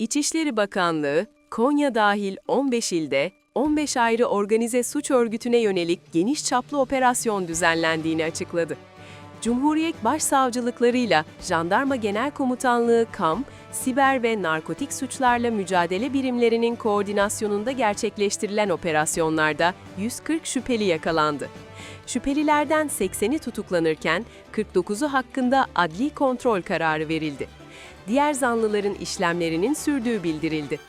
İçişleri Bakanlığı, Konya dahil 15 ilde 15 ayrı organize suç örgütüne yönelik geniş çaplı operasyon düzenlendiğini açıkladı. Cumhuriyet Başsavcılıklarıyla Jandarma Genel Komutanlığı KAM, siber ve narkotik suçlarla mücadele birimlerinin koordinasyonunda gerçekleştirilen operasyonlarda 140 şüpheli yakalandı. Şüphelilerden 80'i tutuklanırken 49'u hakkında adli kontrol kararı verildi. Diğer zanlıların işlemlerinin sürdüğü bildirildi.